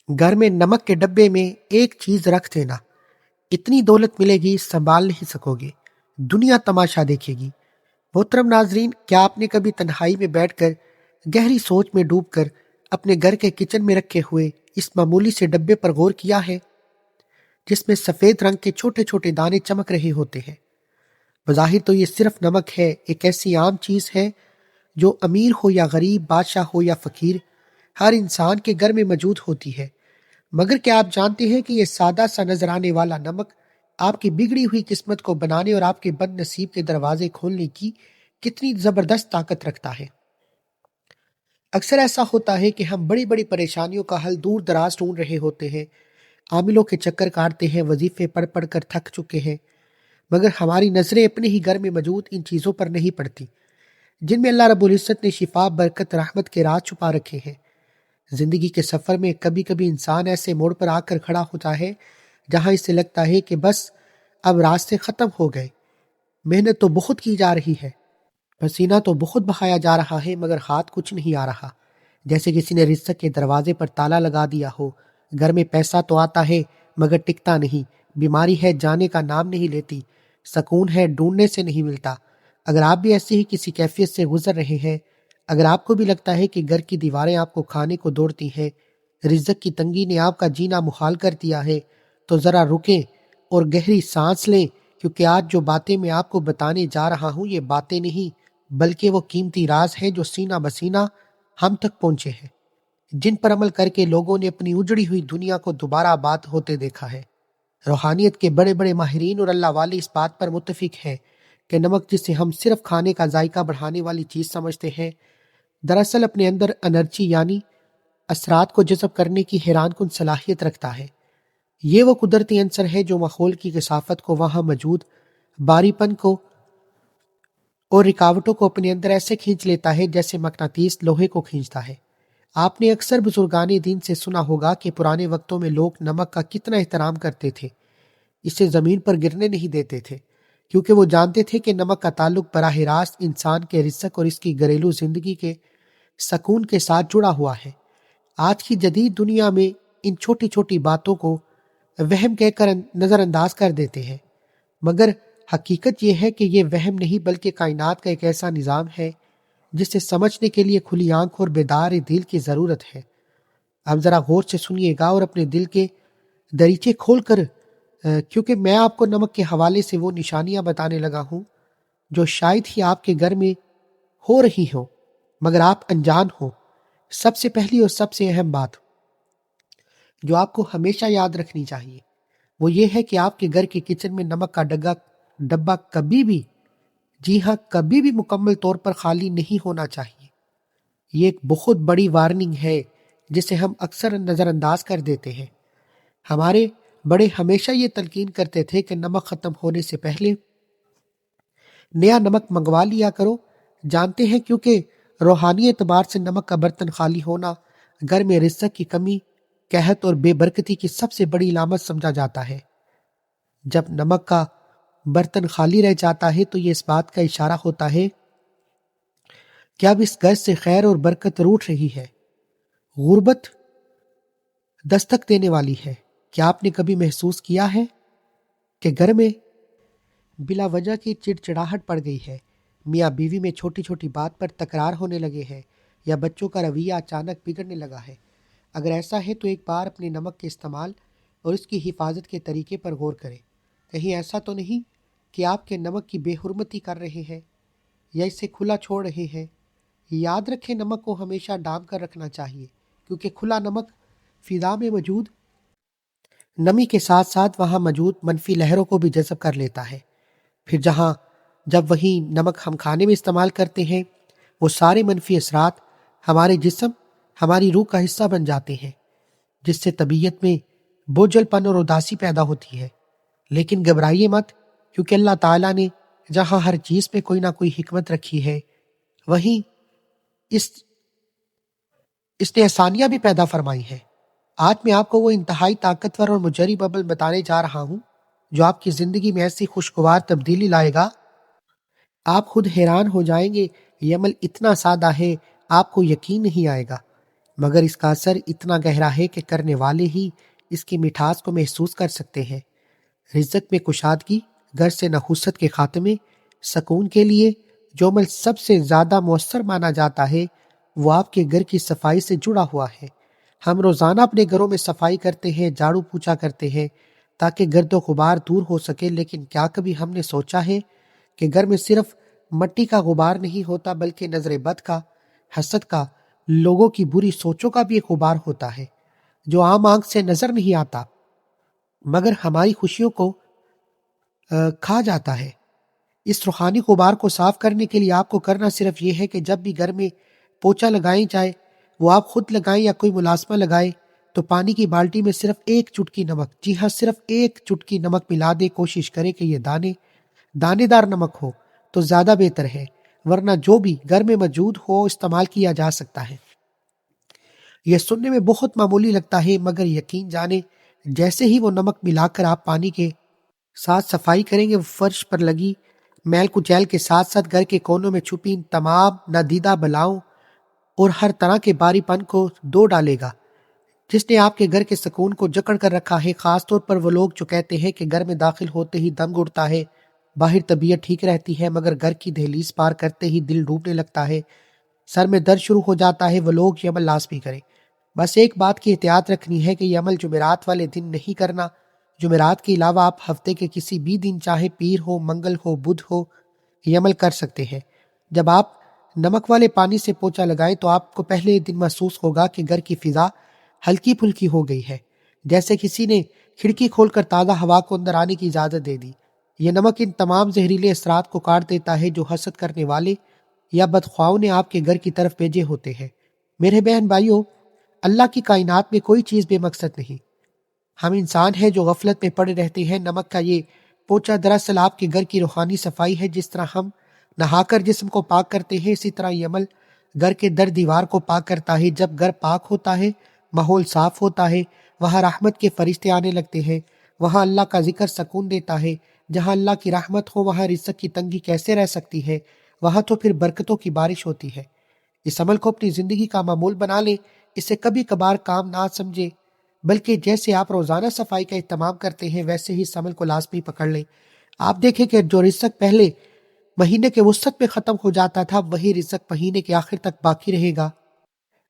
گھر میں نمک کے ڈبے میں ایک چیز رکھ دینا، اتنی دولت ملے گی سنبھال نہیں سکو گے، دنیا تماشا دیکھے گی۔ محترم ناظرین، کیا آپ نے کبھی تنہائی میں بیٹھ کر گہری سوچ میں ڈوب کر اپنے گھر کے کچن میں رکھے ہوئے اس معمولی سے ڈبے پر غور کیا ہے، جس میں سفید رنگ کے چھوٹے چھوٹے دانے چمک رہے ہوتے ہیں؟ بظاہر تو یہ صرف نمک ہے، ایک ایسی عام چیز ہے جو امیر ہو یا غریب، بادشاہ ہو یا فقیر، ہر انسان کے گھر میں موجود ہوتی ہے۔ مگر کیا آپ جانتے ہیں کہ یہ سادہ سا نظر آنے والا نمک آپ کی بگڑی ہوئی قسمت کو بنانے اور آپ کے بد نصیب کے دروازے کھولنے کی کتنی زبردست طاقت رکھتا ہے؟ اکثر ایسا ہوتا ہے کہ ہم بڑی بڑی پریشانیوں کا حل دور دراز ڈھونڈ رہے ہوتے ہیں، عاملوں کے چکر کاٹتے ہیں، وظیفے پڑھ پڑھ کر تھک چکے ہیں، مگر ہماری نظریں اپنے ہی گھر میں موجود ان چیزوں پر نہیں پڑتی جن میں اللہ رب العزت نے شفا، برکت، رحمت کے راز چھپا رکھے ہیں۔ زندگی کے سفر میں کبھی کبھی انسان ایسے موڑ پر آ کر کھڑا ہوتا ہے جہاں اسے لگتا ہے کہ بس اب راستے ختم ہو گئے، محنت تو بہت کی جا رہی ہے، پسینہ تو بہت بہایا جا رہا ہے، مگر ہاتھ کچھ نہیں آ رہا، جیسے کسی نے رزق کے دروازے پر تالا لگا دیا ہو۔ گھر میں پیسہ تو آتا ہے مگر ٹکتا نہیں، بیماری ہے جانے کا نام نہیں لیتی، سکون ہے ڈھونڈنے سے نہیں ملتا۔ اگر آپ بھی ایسی ہی کسی کیفیت سے گزر رہے ہیں، اگر آپ کو بھی لگتا ہے کہ گھر کی دیواریں آپ کو کھانے کو دوڑتی ہیں، رزق کی تنگی نے آپ کا جینا محال کر دیا ہے، تو ذرا رکیں اور گہری سانس لیں، کیونکہ آج جو باتیں میں آپ کو بتانے جا رہا ہوں یہ باتیں نہیں بلکہ وہ قیمتی راز ہیں جو سینہ بسینہ ہم تک پہنچے ہیں، جن پر عمل کر کے لوگوں نے اپنی اجڑی ہوئی دنیا کو دوبارہ آباد ہوتے دیکھا ہے۔ روحانیت کے بڑے بڑے ماہرین اور اللہ والے اس بات پر متفق ہیں کہ نمک، جسے ہم صرف کھانے کا ذائقہ بڑھانے والی چیز سمجھتے ہیں، دراصل اپنے اندر انرجی یعنی اثرات کو جذب کرنے کی حیران کن صلاحیت رکھتا ہے۔ یہ وہ قدرتی عنصر ہے جو ماحول کی کثافت کو، وہاں موجود باری پن کو اور رکاوٹوں کو اپنے اندر ایسے کھینچ لیتا ہے جیسے مقناطیس لوہے کو کھینچتا ہے۔ آپ نے اکثر بزرگان دین سے سنا ہوگا کہ پرانے وقتوں میں لوگ نمک کا کتنا احترام کرتے تھے، اسے زمین پر گرنے نہیں دیتے تھے، کیونکہ وہ جانتے تھے کہ نمک کا تعلق براہ راست انسان کے رزق اور اس کی گھریلو زندگی کے سکون کے ساتھ جڑا ہوا ہے۔ آج کی جدید دنیا میں ان چھوٹی چھوٹی باتوں کو وہم کہہ کر نظر انداز کر دیتے ہیں، مگر حقیقت یہ ہے کہ یہ وہم نہیں بلکہ کائنات کا ایک ایسا نظام ہے جسے سمجھنے کے لیے کھلی آنکھ اور بیدار دل کی ضرورت ہے۔ اب ذرا غور سے سنیے گا اور اپنے دل کے دریچے کھول کر، کیونکہ میں آپ کو نمک کے حوالے سے وہ نشانیاں بتانے لگا ہوں جو شاید ہی آپ کے گھر میں ہو رہی ہوں مگر آپ انجان ہوں۔ سب سے پہلی اور سب سے اہم بات جو آپ کو ہمیشہ یاد رکھنی چاہیے وہ یہ ہے کہ آپ کے گھر کے کچن میں نمک کا ڈبہ کبھی بھی، جی ہاں کبھی بھی، مکمل طور پر خالی نہیں ہونا چاہیے۔ یہ ایک بہت بڑی وارننگ ہے جسے ہم اکثر نظر انداز کر دیتے ہیں۔ ہمارے بڑے ہمیشہ یہ تلقین کرتے تھے کہ نمک ختم ہونے سے پہلے نیا نمک منگوا لیا کرو۔ جانتے ہیں کیونکہ روحانی اعتبار سے نمک کا برتن خالی ہونا گھر میں رزق کی کمی، قحط اور بے برکتی کی سب سے بڑی علامت سمجھا جاتا ہے۔ جب نمک کا برتن خالی رہ جاتا ہے تو یہ اس بات کا اشارہ ہوتا ہے کہ اب اس گھر سے خیر اور برکت روٹھ رہی ہے، غربت دستک دینے والی ہے۔ کیا آپ نے کبھی محسوس کیا ہے کہ گھر میں بلا وجہ کی چڑچڑاہٹ پڑ گئی ہے، میاں بیوی میں چھوٹی چھوٹی بات پر تکرار ہونے لگے ہیں، یا بچوں کا رویہ اچانک بگڑنے لگا ہے؟ اگر ایسا ہے تو ایک بار اپنے نمک کے استعمال اور اس کی حفاظت کے طریقے پر غور کریں۔ کہیں ایسا تو نہیں کہ آپ کے نمک کی بے حرمتی کر رہے ہیں یا اسے کھلا چھوڑ رہے ہیں؟ یاد رکھیں، نمک کو ہمیشہ ڈام کر رکھنا چاہیے، کیونکہ کھلا نمک فضا میں موجود نمی کے ساتھ ساتھ وہاں موجود منفی لہروں کو بھی جذب کر لیتا ہے۔ پھر جب وہی نمک ہم کھانے میں استعمال کرتے ہیں، وہ سارے منفی اثرات ہمارے جسم، ہماری روح کا حصہ بن جاتے ہیں، جس سے طبیعت میں بوجھل پن اور اداسی پیدا ہوتی ہے۔ لیکن گھبرائیے مت، کیونکہ اللہ تعالیٰ نے جہاں ہر چیز پہ کوئی نہ کوئی حکمت رکھی ہے، وہیں اس نے آسانیاں بھی پیدا فرمائی ہیں۔ آج میں آپ کو وہ انتہائی طاقتور اور مجرب عمل بتانے جا رہا ہوں جو آپ کی زندگی میں ایسی خوشگوار تبدیلی لائے گا، آپ خود حیران ہو جائیں گے۔ یہ عمل اتنا سادہ ہے آپ کو یقین نہیں آئے گا مگر اس کا اثر اتنا گہرا ہے کہ کرنے والے ہی اس کی مٹھاس کو محسوس کر سکتے ہیں۔ رزق میں کشادگی، گھر سے نحوست کے خاتمے، سکون کے لیے جو عمل سب سے زیادہ مؤثر مانا جاتا ہے وہ آپ کے گھر کی صفائی سے جڑا ہوا ہے۔ ہم روزانہ اپنے گھروں میں صفائی کرتے ہیں، جھاڑو پوچھا کرتے ہیں تاکہ گرد و غبار دور ہو سکے، لیکن کیا کبھی ہم نے سوچا ہے کہ گھر میں صرف مٹی کا غبار نہیں ہوتا بلکہ نظر بد کا، حسد کا، لوگوں کی بری سوچوں کا بھی ایک غبار ہوتا ہے جو عام آنکھ سے نظر نہیں آتا مگر ہماری خوشیوں کو کھا جاتا ہے۔ اس روحانی غبار کو صاف کرنے کے لیے آپ کو کرنا صرف یہ ہے کہ جب بھی گھر میں پوچھا لگائیں جائے، وہ آپ خود لگائیں یا کوئی ملازمہ لگائے، تو پانی کی بالٹی میں صرف ایک چٹکی نمک، جی ہاں صرف ایک چٹکی نمک ملا دے۔ کوشش کرے کہ یہ دانے دار نمک ہو تو زیادہ بہتر ہے، ورنہ جو بھی گھر میں موجود ہو استعمال کیا جا سکتا ہے۔ یہ سننے میں بہت معمولی لگتا ہے مگر یقین جانے جیسے ہی وہ نمک ملا کر آپ پانی کے ساتھ صفائی کریں گے، وہ فرش پر لگی میل کچیل کے ساتھ ساتھ گھر کے کونوں میں چھپی تمام نادیدہ بلاؤں اور ہر طرح کے باری پن کو دھو ڈالے گا جس نے آپ کے گھر کے سکون کو جکڑ کر رکھا ہے۔ خاص طور پر وہ لوگ جو کہتے ہیں کہ گھر میں داخل ہوتے ہی دم گھٹتا ہے، باہر طبیعت ٹھیک رہتی ہے مگر گھر کی دہلیز پار کرتے ہی دل ڈوبنے لگتا ہے، سر میں درد شروع ہو جاتا ہے، وہ لوگ یہ عمل لازمی کریں۔ بس ایک بات کی احتیاط رکھنی ہے کہ یہ عمل جمعرات والے دن نہیں کرنا۔ جمعرات کے علاوہ آپ ہفتے کے کسی بھی دن، چاہے پیر ہو، منگل ہو، بدھ ہو، یہ عمل کر سکتے ہیں۔ جب آپ نمک والے پانی سے پوچھا لگائیں تو آپ کو پہلے دن محسوس ہوگا کہ گھر کی فضا ہلکی پھلکی ہو گئی ہے، جیسے کسی نے کھڑکی کھول کر تازہ ہوا کو اندر آنے کی اجازت دے دی۔ یہ نمک ان تمام زہریلے اثرات کو کاٹ دیتا ہے جو حسد کرنے والے یا بدخواہوں نے آپ کے گھر کی طرف بھیجے ہوتے ہیں۔ میرے بہن بھائیوں، اللہ کی کائنات میں کوئی چیز بے مقصد نہیں۔ ہم انسان ہیں جو غفلت میں پڑے رہتے ہیں۔ نمک کا یہ پوچھا دراصل آپ کے گھر کی روحانی صفائی ہے۔ جس طرح ہم نہا کر جسم کو پاک کرتے ہیں، اسی طرح یہ عمل گھر کے در دیوار کو پاک کرتا ہے۔ جب گھر پاک ہوتا ہے، ماحول صاف ہوتا ہے، وہاں رحمت کے فرشتے آنے لگتے ہیں، وہاں اللہ کا ذکر سکون دیتا ہے۔ جہاں اللہ کی رحمت ہو وہاں رزق کی تنگی کیسے رہ سکتی ہے؟ وہاں تو پھر برکتوں کی بارش ہوتی ہے۔ اس عمل کو اپنی زندگی کا معمول بنا لیں، اسے کبھی کبھار کام نہ سمجھے، بلکہ جیسے آپ روزانہ صفائی کا اہتمام کرتے ہیں ویسے ہی اس عمل کو لازمی پکڑ لیں۔ آپ دیکھیں کہ جو رزق پہلے مہینے کے وسط میں ختم ہو جاتا تھا، وہی رزق مہینے کے آخر تک باقی رہے گا،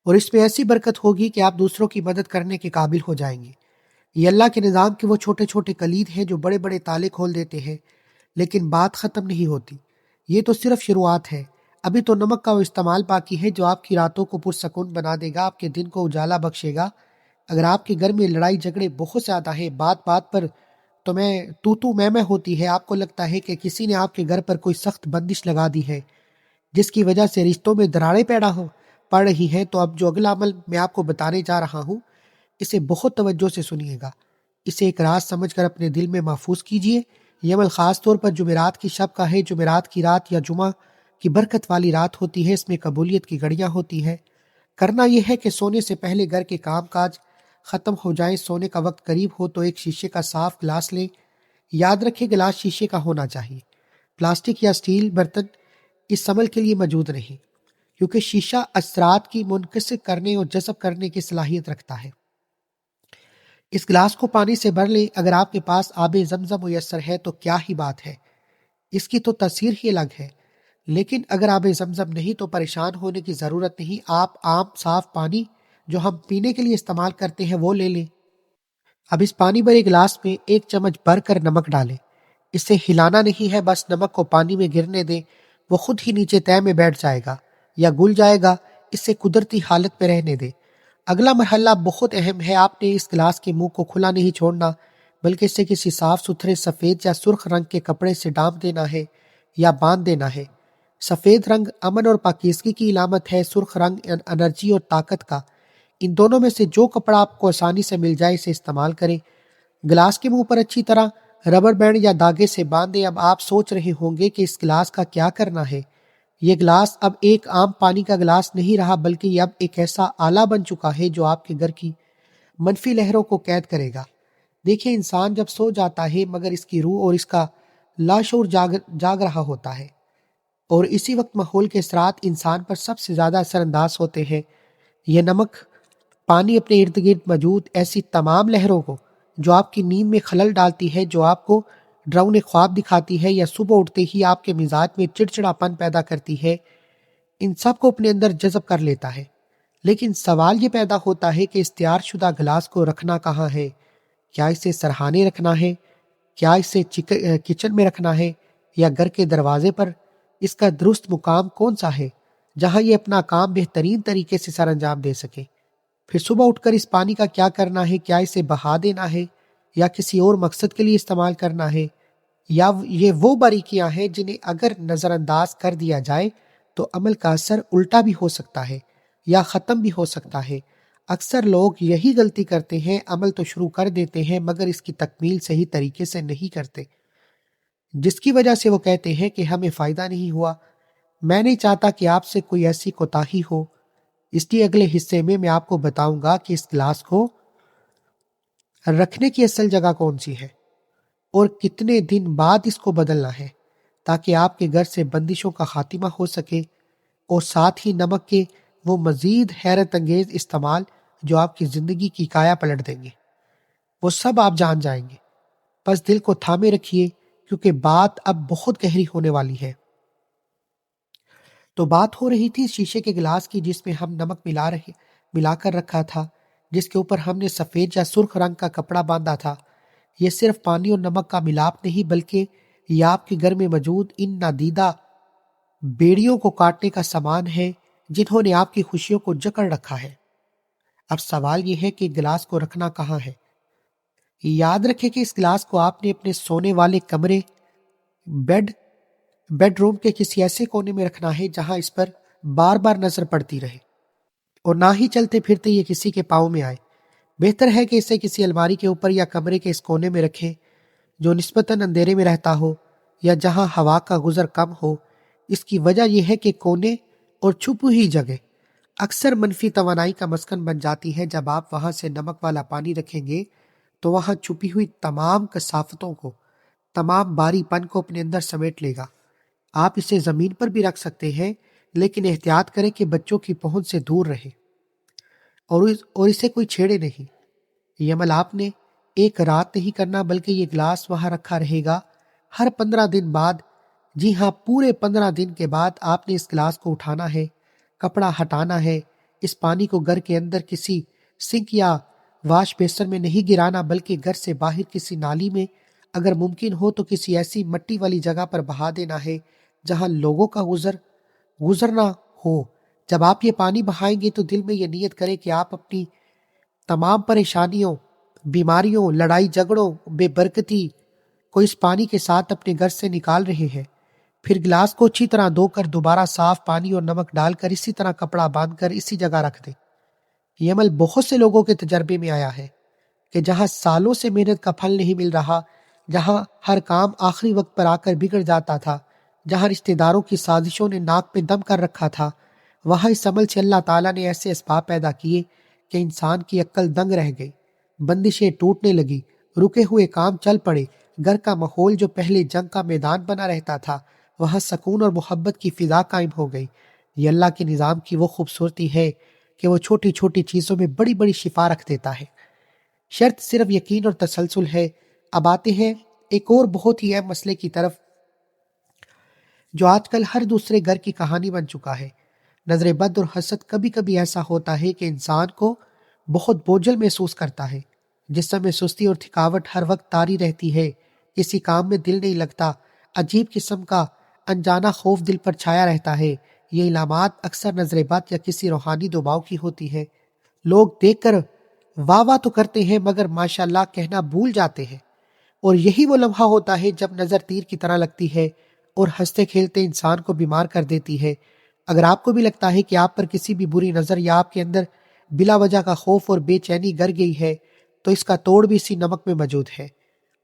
اور اس میں ایسی برکت ہوگی کہ آپ دوسروں کی مدد کرنے کے قابل ہو جائیں گے۔ یہ اللہ کے نظام کے وہ چھوٹے چھوٹے کلید ہیں جو بڑے بڑے تالے کھول دیتے ہیں، لیکن بات ختم نہیں ہوتی۔ یہ تو صرف شروعات ہے۔ ابھی تو نمک کا وہ استعمال باقی ہے جو آپ کی راتوں کو پرسکون بنا دے گا، آپ کے دن کو اجالا بخشے گا۔ اگر آپ کے گھر میں لڑائی جھگڑے بہت زیادہ ہیں، بات بات پر تو میں ہوتی ہے، آپ کو لگتا ہے کہ کسی نے آپ کے گھر پر کوئی سخت بندش لگا دی ہے جس کی وجہ سے رشتوں میں دراڑیں پڑ رہی ہیں، تو اب جو اگلا عمل میں آپ کو بتانے جا رہا ہوں اسے بہت توجہ سے سنیے گا۔ اسے ایک راز سمجھ کر اپنے دل میں محفوظ کیجئے۔ یہ عمل خاص طور پر جمعرات کی شب کا ہے۔ جمعرات کی رات یا جمعہ کی برکت والی رات ہوتی ہے، اس میں قبولیت کی گھڑیاں ہوتی ہے۔ کرنا یہ ہے کہ سونے سے پہلے گھر کے کام کاج ختم ہو جائیں، سونے کا وقت قریب ہو تو ایک شیشے کا صاف گلاس لیں۔ یاد رکھیں گلاس شیشے کا ہونا چاہیے، پلاسٹک یا سٹیل برتن اس عمل کے لیے موجود نہیں، کیونکہ شیشہ اثرات کی منعکس کرنے اور جذب کرنے کی صلاحیت رکھتا ہے۔ اس گلاس کو پانی سے بھر لیں۔ اگر آپ کے پاس آب زمزم میسر ہے تو کیا ہی بات ہے، اس کی تو تاثیر ہی الگ ہے، لیکن اگر آب زمزم نہیں تو پریشان ہونے کی ضرورت نہیں۔ آپ عام صاف پانی جو ہم پینے کے لیے استعمال کرتے ہیں وہ لے لیں۔ اب اس پانی بھرے گلاس میں ایک چمچ بھر کر نمک ڈالیں۔ اسے ہلانا نہیں ہے، بس نمک کو پانی میں گرنے دیں، وہ خود ہی نیچے تہہ میں بیٹھ جائے گا یا گل جائے گا، اسے قدرتی حالت میں رہنے دیں۔ اگلا مرحلہ بہت اہم ہے، آپ نے اس گلاس کے منہ کو کھلا نہیں چھوڑنا، بلکہ اسے کسی صاف ستھرے سفید یا سرخ رنگ کے کپڑے سے ڈانپ دینا ہے یا باندھ دینا ہے۔ سفید رنگ امن اور پاکیزگی کی علامت ہے، سرخ رنگ انرجی اور طاقت کا۔ ان دونوں میں سے جو کپڑا آپ کو آسانی سے مل جائے اسے استعمال کریں۔ گلاس کے منہ پر اچھی طرح ربڑ بینڈ یا داغے سے باندھیں۔ اب آپ سوچ رہے ہوں گے کہ اس گلاس کا کیا کرنا ہے۔ یہ گلاس اب ایک عام پانی کا گلاس نہیں رہا، بلکہ یہ اب ایک ایسا آلہ بن چکا ہے جو آپ کے گھر کی منفی لہروں کو قید کرے گا۔ دیکھیں، انسان جب سو جاتا ہے مگر اس کی روح اور اس کا لاشعور جاگ رہا ہوتا ہے، اور اسی وقت ماحول کے اثرات انسان پر سب سے زیادہ اثر انداز ہوتے ہیں۔ یہ نمک پانی اپنے ارد گرد موجود ایسی تمام لہروں کو جو آپ کی نیند میں خلل ڈالتی ہے، جو آپ کو ڈراؤنے خواب دکھاتی ہے یا صبح اٹھتے ہی آپ کے مزاج میں چڑچڑاپن پیدا کرتی ہے، ان سب کو اپنے اندر جذب کر لیتا ہے۔ لیکن سوال یہ پیدا ہوتا ہے کہ اس تیار شدہ گلاس کو رکھنا کہاں ہے؟ کیا اسے سرہانے رکھنا ہے؟ کیا اسے کچن میں رکھنا ہے یا گھر کے دروازے پر؟ اس کا درست مقام کون سا ہے جہاں یہ اپنا کام بہترین طریقے سے سر انجام دے سکے؟ پھر صبح اٹھ کر اس پانی کا کیا کرنا ہے؟ کیا اسے بہا دینا ہے یا کسی اور مقصد کے لیے استعمال کرنا ہے؟ یا یہ وہ باریکیاں ہیں جنہیں اگر نظر انداز کر دیا جائے تو عمل کا اثر الٹا بھی ہو سکتا ہے یا ختم بھی ہو سکتا ہے۔ اکثر لوگ یہی غلطی کرتے ہیں، عمل تو شروع کر دیتے ہیں مگر اس کی تکمیل صحیح طریقے سے نہیں کرتے، جس کی وجہ سے وہ کہتے ہیں کہ ہمیں فائدہ نہیں ہوا۔ میں نہیں چاہتا کہ آپ سے کوئی ایسی کوتاہی ہو، اس لیے اگلے حصے میں آپ کو بتاؤں گا کہ اس گلاس کو رکھنے کی اصل جگہ کون سی ہے اور کتنے دن بعد اس کو بدلنا ہے، تاکہ آپ کے گھر سے بندشوں کا خاتمہ ہو سکے، اور ساتھ ہی نمک کے وہ مزید حیرت انگیز استعمال جو آپ کی زندگی کی کایا پلٹ دیں گے، وہ سب آپ جان جائیں گے۔ بس دل کو تھامے رکھیے کیونکہ بات اب بہت گہری ہونے والی ہے۔ تو بات ہو رہی تھی شیشے کے گلاس کی جس میں ہم نمک ملا کر رکھا تھا، جس کے اوپر ہم نے سفید یا سرخ رنگ کا کپڑا باندھا تھا۔ یہ صرف پانی اور نمک کا ملاپ نہیں بلکہ یہ آپ کے گھر میں موجود ان نادیدہ بیڑیوں کو کاٹنے کا سامان ہے جنہوں نے آپ کی خوشیوں کو جکڑ رکھا ہے۔ اب سوال یہ ہے کہ گلاس کو رکھنا کہاں ہے؟ یاد رکھیں کہ اس گلاس کو آپ نے اپنے سونے والے کمرے، بیڈ روم کے کسی ایسے کونے میں رکھنا ہے جہاں اس پر بار بار نظر پڑتی رہے، اور نہ ہی چلتے پھرتے یہ کسی کے پاؤں میں آئے۔ بہتر ہے کہ اسے کسی الماری کے اوپر یا کمرے کے اس کونے میں رکھیں جو نسبتاً اندھیرے میں رہتا ہو یا جہاں ہوا کا گزر کم ہو۔ اس کی وجہ یہ ہے کہ کونے اور چھپی ہوئی جگہ اکثر منفی توانائی کا مسکن بن جاتی ہے۔ جب آپ وہاں سے نمک والا پانی رکھیں گے تو وہاں چھپی ہوئی تمام کثافتوں کو، تمام باری پن کو اپنے اندر سمیٹ لے گا۔ آپ اسے زمین پر بھی رکھ سکتے ہیں لیکن احتیاط کریں کہ بچوں کی پہنچ سے دور رہے اور اسے کوئی چھیڑے نہیں۔ یہ عمل آپ نے ایک رات نہیں کرنا بلکہ یہ گلاس وہاں رکھا رہے گا ہر 15 دن بعد۔ جی ہاں، پورے 15 دن کے بعد آپ نے اس گلاس کو اٹھانا ہے، کپڑا ہٹانا ہے۔ اس پانی کو گھر کے اندر کسی سنک یا واش بیسن میں نہیں گرانا بلکہ گھر سے باہر کسی نالی میں، اگر ممکن ہو تو کسی ایسی مٹی والی جگہ پر بہا دینا ہے جہاں لوگوں کا گزرنا ہو۔ جب آپ یہ پانی بہائیں گے تو دل میں یہ نیت کریں کہ آپ اپنی تمام پریشانیوں، بیماریوں، لڑائی جھگڑوں، بے برکتی کو اس پانی کے ساتھ اپنے گھر سے نکال رہے ہیں۔ پھر گلاس کو اچھی طرح دھو کر دوبارہ صاف پانی اور نمک ڈال کر اسی طرح کپڑا باندھ کر اسی جگہ رکھ دیں۔ یہ عمل بہت سے لوگوں کے تجربے میں آیا ہے کہ جہاں سالوں سے محنت کا پھل نہیں مل رہا، جہاں ہر کام آخری وقت پر آ کر بگڑ جاتا تھا، جہاں رشتہ داروں کی سازشوں نے ناک پہ دم کر رکھا تھا، وہاں اس عمل سے اللہ تعالیٰ نے ایسے اسباب پیدا کیے کہ انسان کی عقل دنگ رہ گئی، بندشیں ٹوٹنے لگی، رکے ہوئے کام چل پڑے۔ گھر کا ماحول جو پہلے جنگ کا میدان بنا رہتا تھا وہاں سکون اور محبت کی فضا قائم ہو گئی۔ یہ اللہ کے نظام کی وہ خوبصورتی ہے کہ وہ چھوٹی چھوٹی چیزوں میں بڑی بڑی شفا رکھ دیتا ہے۔ شرط صرف یقین اور تسلسل ہے۔ اب آتے ہیں ایک اور بہت ہی اہم مسئلے کی طرف جو آج کل ہر دوسرے گھر کی کہانی بن چکا ہے۔ نظر بد اور حسد۔ کبھی کبھی ایسا ہوتا ہے کہ انسان کو بہت بوجھل محسوس کرتا ہے، جسم میں سستی اور تھکاوٹ ہر وقت طاری رہتی ہے، کسی کام میں دل نہیں لگتا، عجیب قسم کا انجانا خوف دل پر چھایا رہتا ہے۔ یہ علامات اکثر نظر بد یا کسی روحانی دباؤ کی ہوتی ہے۔ لوگ دیکھ کر واہ واہ تو کرتے ہیں مگر ماشاءاللہ کہنا بھول جاتے ہیں، اور یہی وہ لمحہ ہوتا ہے جب نظر تیر کی طرح لگتی ہے اور ہنستے کھیلتے انسان کو بیمار کر دیتی ہے۔ اگر آپ کو بھی لگتا ہے کہ آپ پر کسی بھی بری نظر یا آپ کے اندر بلا وجہ کا خوف اور بے چینی گر گئی ہے تو اس کا توڑ بھی اسی نمک میں موجود ہے،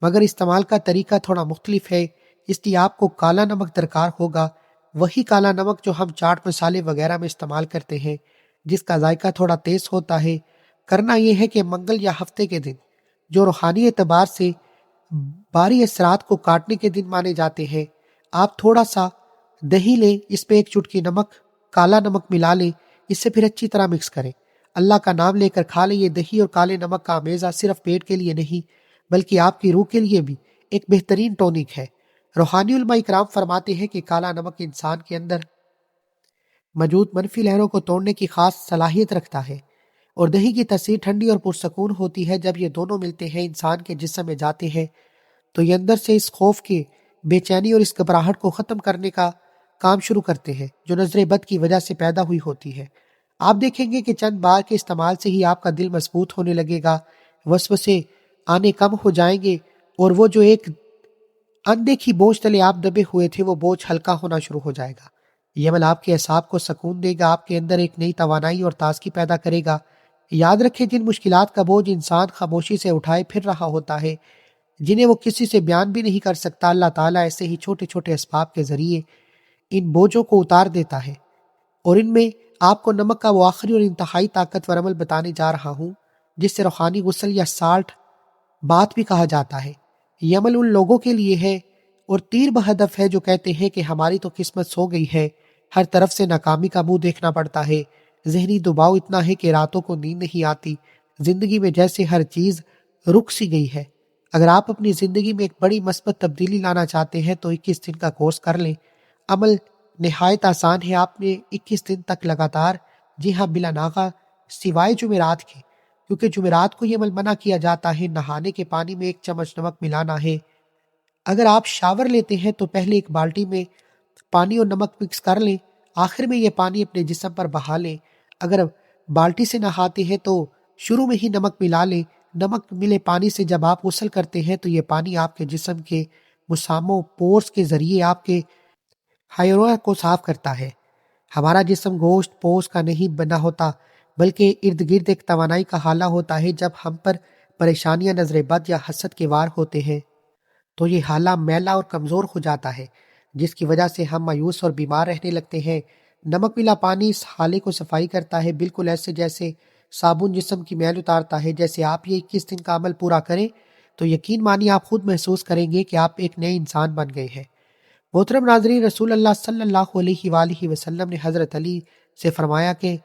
مگر استعمال کا طریقہ تھوڑا مختلف ہے۔ اس لیے آپ کو کالا نمک درکار ہوگا، وہی کالا نمک جو ہم چاٹ مسالے وغیرہ میں استعمال کرتے ہیں، جس کا ذائقہ تھوڑا تیز ہوتا ہے۔ کرنا یہ ہے کہ منگل یا ہفتے کے دن جو روحانی اعتبار سے باری اثرات کو کاٹنے کے دن مانے جاتے ہیں، آپ تھوڑا سا دہی لیں، اس پہ ایک چٹکی نمک، کالا نمک ملا لیں، اسے پھر اچھی طرح مکس کریں۔ اللہ کا نام لے کر کھا لیں۔ یہ دہی اور کالے نمک کا امیزہ صرف پیٹ کے لیے نہیں بلکہ آپ کی روح کے لیے بھی ایک بہترین ٹونک ہے۔ روحانی علماء اکرام فرماتے ہیں کہ کالا نمک انسان کے اندر موجود منفی لہروں کو توڑنے کی خاص صلاحیت رکھتا ہے، اور دہی کی تاثیر ٹھنڈی اور پرسکون ہوتی ہے۔ جب یہ دونوں ملتے ہیں انسان کے جسم میں جاتے ہیں تو یہ اندر سے اس خوف کے، بے چینی اور اس گھبراہٹ کو ختم کرنے کا کام شروع کرتے ہیں جو نظر بد کی وجہ سے پیدا ہوئی ہوتی ہے۔ آپ دیکھیں گے کہ چند بار کے استعمال سے ہی آپ کا دل مضبوط ہونے لگے گا، وسوسے آنے کم ہو جائیں گے، اور وہ جو ایک اندیکھی بوجھ تلے آپ دبے ہوئے تھے وہ بوجھ ہلکا ہونا شروع ہو جائے گا۔ یہ عمل آپ کے اعصاب کو سکون دے گا، آپ کے اندر ایک نئی توانائی اور تازگی پیدا کرے گا۔ یاد رکھیں جن مشکلات کا بوجھ انسان خاموشی سے اٹھائے پھر رہا ہوتا ہے، جنہیں وہ کسی سے بیان بھی نہیں کر سکتا، اللہ تعالیٰ ایسے ہی چھوٹے چھوٹے اسباب کے ذریعے ان بوجھوں کو اتار دیتا ہے۔ اور ان میں آپ کو نمک کا وہ آخری اور انتہائی طاقتور عمل بتانے جا رہا ہوں جس سے روحانی غسل یا سالٹ بات بھی کہا جاتا ہے۔ یہ عمل ان لوگوں کے لیے ہے اور تیر بہدف ہے جو کہتے ہیں کہ ہماری تو قسمت سو گئی ہے، ہر طرف سے ناکامی کا منہ دیکھنا پڑتا ہے، ذہنی دباؤ اتنا ہے کہ راتوں کو نیند نہیں آتی، زندگی میں جیسے ہر چیز رک سی گئی ہے۔ اگر آپ اپنی زندگی میں ایک بڑی مثبت تبدیلی لانا چاہتے ہیں تو 21 دن کا کورس کر لیں۔ عمل نہایت آسان ہے۔ آپ نے 21 دن تک لگاتار، جی ہاں بلا ناغہ، سوائے جمعرات کے، کیونکہ جمعرات کو یہ عمل منع کیا جاتا ہے، نہانے کے پانی میں 1 چمچ نمک ملانا ہے۔ اگر آپ شاور لیتے ہیں تو پہلے ایک بالٹی میں پانی اور نمک مکس کر لیں، آخر میں یہ پانی اپنے جسم پر بہا لیں۔ اگر بالٹی سے نہاتے ہیں تو شروع میں ہی نمک ملا لیں۔ نمک ملے پانی سے جب آپ غسل کرتے ہیں تو یہ پانی آپ کے جسم کے مساموں پورس کے ذریعے آپ کے ہائروا کو صاف کرتا ہے۔ ہمارا جسم گوشت پوست کا نہیں بنا ہوتا بلکہ ارد گرد ایک توانائی کا حالہ ہوتا ہے۔ جب ہم پر پریشانیاں، نظر بد یا حسد کے وار ہوتے ہیں تو یہ حالہ میلا اور کمزور ہو جاتا ہے، جس کی وجہ سے ہم مایوس اور بیمار رہنے لگتے ہیں۔ نمک ملا پانی اس حالے کو صفائی کرتا ہے، بالکل ایسے جیسے صابن جسم کی میل اتارتا ہے۔ جیسے آپ یہ 21 دن کا عمل پورا کریں تو یقین مانیے آپ خود محسوس کریں گے کہ آپ ایک نئے انسان بن گئے ہیں۔ محترم ناظرین، رسول اللہ صلی اللہ علیہ وآلہ وسلم نے حضرت علی سے فرمایا کہ